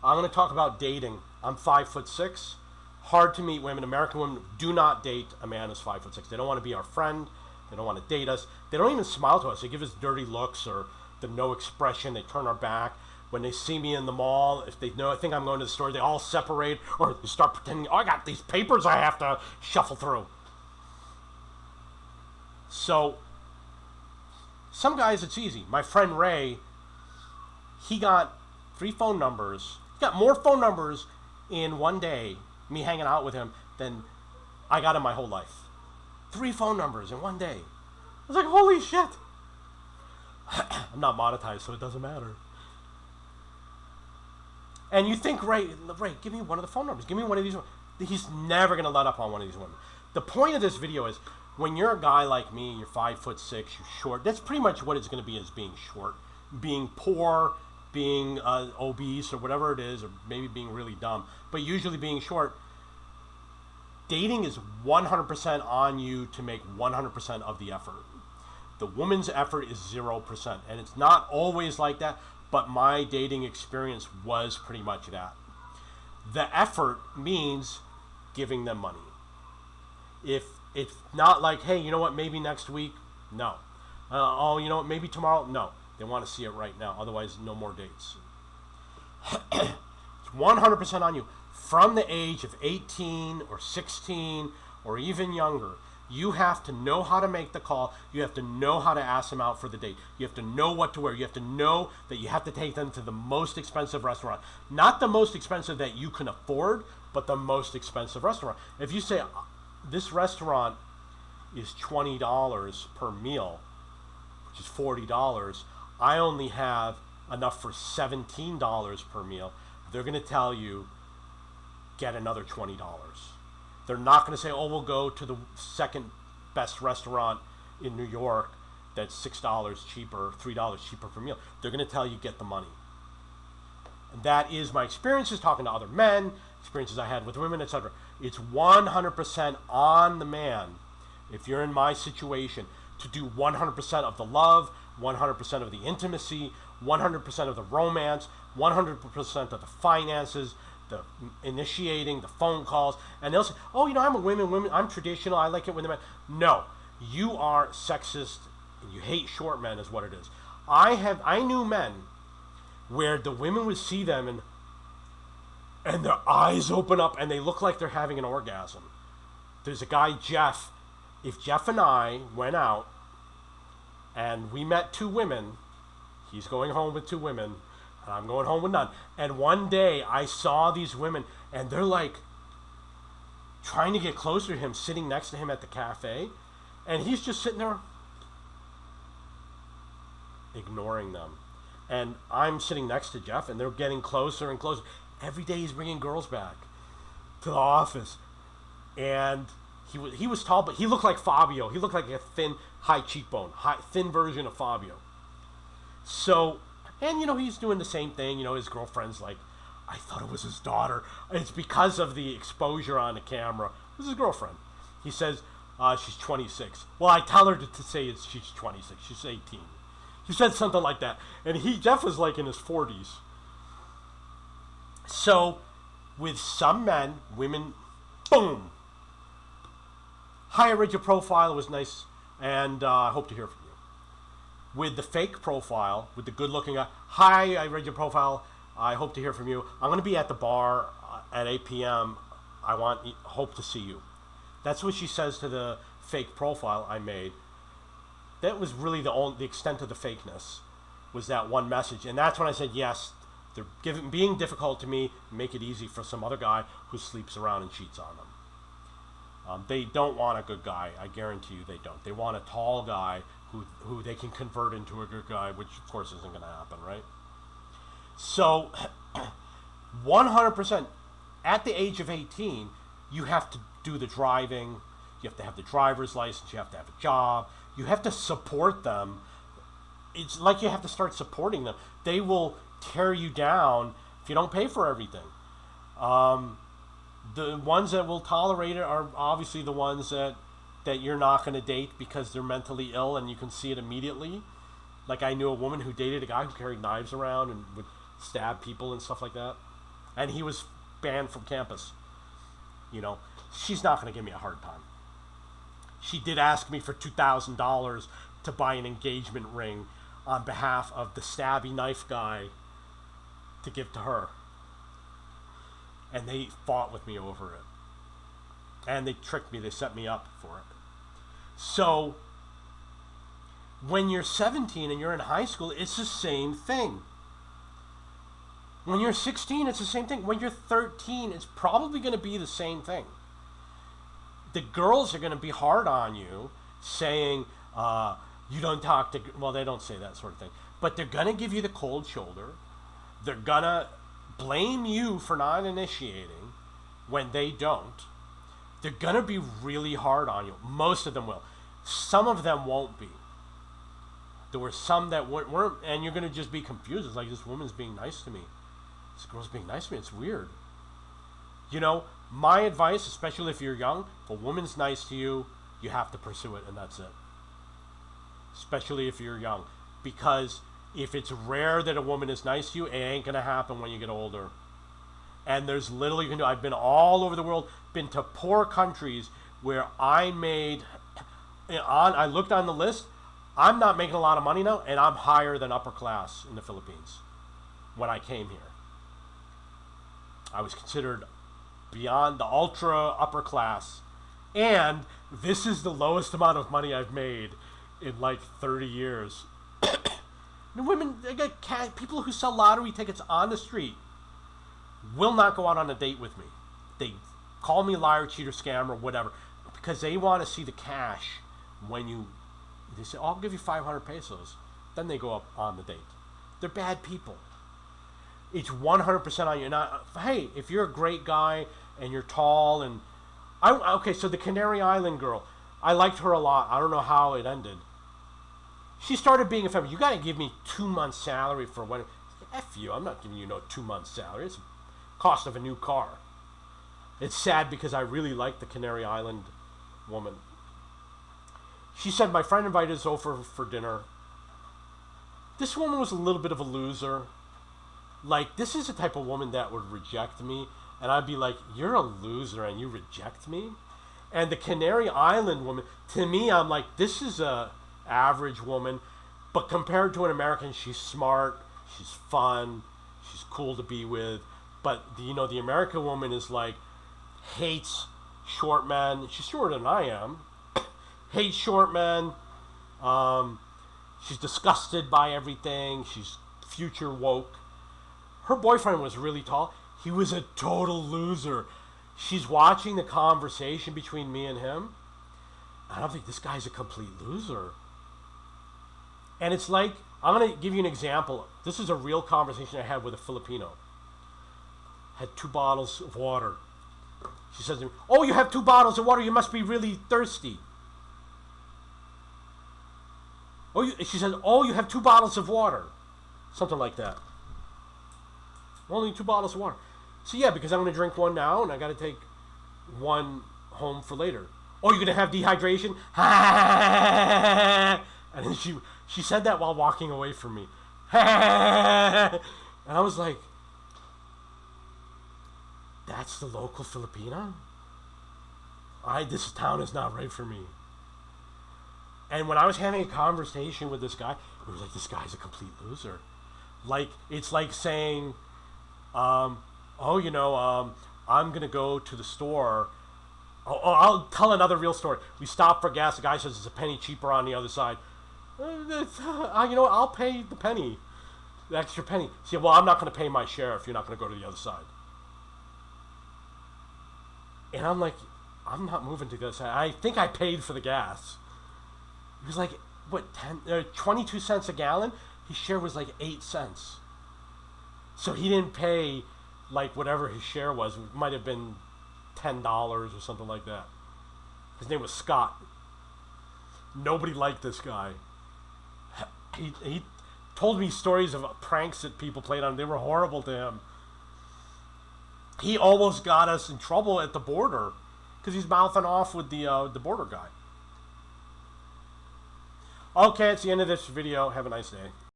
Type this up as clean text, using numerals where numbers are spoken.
I'm going to talk about dating. I'm 5'6". Hard to meet women. American women do not date a man who's 5'6". They don't want to be our friend. They don't want to date us. They don't even smile to us. They give us dirty looks or the no expression. They turn our back. When they see me in the mall, if they know I think I'm going to the store, they all separate or they start pretending, oh, I got these papers I have to shuffle through. So, some guys it's easy. My friend Ray, he got 3 phone numbers. He got more phone numbers in one day, me hanging out with him, than I got in my whole life. 3 phone numbers in one day. I was like, holy shit. I'm not monetized, so it doesn't matter. And you think, Ray, give me one of the phone numbers. Give me one of these. He's never going to let up on one of these women. The point of this video is, when you're a guy like me, you're 5'6", you're short. That's pretty much what it's going to be, is being short. Being poor, being obese, or whatever it is, or maybe being really dumb. But usually being short. Dating is 100% on you to make 100% of the effort. The woman's effort is 0%. And it's not always like that, but my dating experience was pretty much that. The effort means giving them money. If it's not like, hey, you know what, maybe next week, no. Oh, you know what, maybe tomorrow, no. They want to see it right now, otherwise no more dates. It's 100% on you. From the age of 18 or 16 or even younger, you have to know how to make the call. You have to know how to ask them out for the date. You have to know what to wear. You have to know that you have to take them to the most expensive restaurant. Not the most expensive that you can afford, but the most expensive restaurant. If you say, this restaurant is $20 per meal, which is $40, I only have enough for $17 per meal, they're going to tell you, get another $20. They're not going to say, oh, we'll go to the second best restaurant in New York that's $6 cheaper, $3 cheaper per meal. They're going to tell you, get the money. And that is my experiences talking to other men, experiences I had with women, etc. It's 100% on the man, if you're in my situation, to do 100% of the love, 100% of the intimacy, 100% of the romance, 100% of the finances, the initiating, the phone calls. And they'll say, oh, you know, I'm a woman, I'm traditional, I like it when the men. No, you are sexist and you hate short men is what it is. I knew men where the women would see them and their eyes open up and they look like they're having an orgasm. There's a guy, Jeff. If Jeff and I went out and we met 2 women, he's going home with 2 women, and I'm going home with none. And one day I saw these women and they're like trying to get closer to him, sitting next to him at the cafe, and he's just sitting there ignoring them. And I'm sitting next to Jeff and they're getting closer and closer. Every day he's bringing girls back to the office. And he was tall, but he looked like Fabio. He looked like a thin, high cheekbone, thin version of Fabio. So, and you know, he's doing the same thing. You know, his girlfriend's like, I thought it was his daughter. It's because of the exposure on the camera. It was his girlfriend. He says, she's 26. Well, I tell her to say she's 26. She's 18. He said something like that. And Jeff was like in his 40s. So, with some men, women, boom. Hi, I read your profile. It was nice. And I hope to hear from you. With the fake profile, with the good-looking guy, hi, I read your profile. I hope to hear from you. I'm going to be at the bar at 8 p.m. Hope to see you. That's what she says to the fake profile I made. That was really the extent of the fakeness, was that one message. And that's when I said, yes, they're being difficult to me, make it easy for some other guy who sleeps around and cheats on them. They don't want a good guy. I guarantee you they don't. They want a tall guy who they can convert into a good guy, which of course isn't going to happen, right? So, 100%, at the age of 18, you have to do the driving, you have to have the driver's license, you have to have a job, you have to support them. It's like you have to start supporting them. They will tear you down if you don't pay for everything. The ones that will tolerate it are obviously the ones that you're not going to date because they're mentally ill and you can see it immediately. Like I knew a woman who dated a guy who carried knives around and would stab people and stuff like that. and he was banned from campus. She's not going to give me a hard time. She did ask me for $2,000 to buy an engagement ring on behalf of the stabby knife guy to give to her. And they fought with me over it. And they tricked me. They set me up for it. So, when you're 17 and you're in high school, it's the same thing. When you're 16, it's the same thing. When you're 13, it's probably going to be the same thing. The girls are going to be hard on you, saying, you don't talk to... Well, they don't say that sort of thing. But they're going to give you the cold shoulder. They're going to blame you for not initiating when they don't. They're going to be really hard on you. Most of them will. Some of them won't be. There were some that weren't, and you're going to just be confused. It's like, this woman's being nice to me. This girl's being nice to me. It's weird. My advice, especially if you're young, if a woman's nice to you, you have to pursue it, and that's it. Especially if you're young. Because if it's rare that a woman is nice to you, it ain't going to happen when you get older. And there's little you can do. I've been all over the world, been to poor countries where I looked on the list, I'm not making a lot of money now, and I'm higher than upper class in the Philippines when I came here. I was considered beyond the ultra upper class, and this is the lowest amount of money I've made in like 30 years. The women, people who sell lottery tickets on the street will not go out on a date with me. They call me liar, cheater, scammer, whatever, because they want to see the cash. When they say, I'll give you 500 pesos, then they go up on the date. They're bad people. It's 100% on you. Now, hey, if you're a great guy and you're tall and... Okay, so the Canary Island girl, I liked her a lot. I don't know how it ended. She started being a feminist. You got to give me 2 months' salary for when... F you, I'm not giving you no 2 months' salary. It's the cost of a new car. It's sad because I really like the Canary Island woman. She said, my friend invited us over for dinner. This woman was a little bit of a loser. Like, this is the type of woman that would reject me. And I'd be like, you're a loser and you reject me? And the Canary Island woman, to me, I'm like, this is a average woman. But compared to an American, she's smart, she's fun, she's cool to be with. But, the American woman is like, hates short men. She's shorter than I am. Hates short men. She's disgusted by everything. She's future woke. Her boyfriend was really tall. He was a total loser. She's watching the conversation between me and him. I don't think this guy's a complete loser. And it's like, I'm going to give you an example. This is a real conversation I had with a Filipino. Had 2 bottles of water. She says to me, oh, you have 2 bottles of water. You must be really thirsty. She says, oh, you have 2 bottles of water. Something like that. Only 2 bottles of water. So yeah, because I'm going to drink one now, and I got to take one home for later. Oh, you're going to have dehydration? And then she said that while walking away from me. And I was like, that's the local Filipina? This town is not right for me. And when I was having a conversation with this guy, it was like, this guy's a complete loser. Like, it's like saying, I'm going to go to the store. I'll tell another real story. We stopped for gas. The guy says it's a penny cheaper on the other side. I'll pay the penny, the extra penny. See, well, I'm not going to pay my share if you're not going to go to the other side. And I'm like, I'm not moving to the other side. I think I paid for the gas. It was like, 22 cents a gallon? His share was like 8 cents. So he didn't pay like whatever his share was. It might have been $10 or something like that. His name was Scott. Nobody liked this guy. He told me stories of pranks that people played on him. They were horrible to him. He almost got us in trouble at the border because he's mouthing off with the border guy. Okay, it's the end of this video. Have a nice day.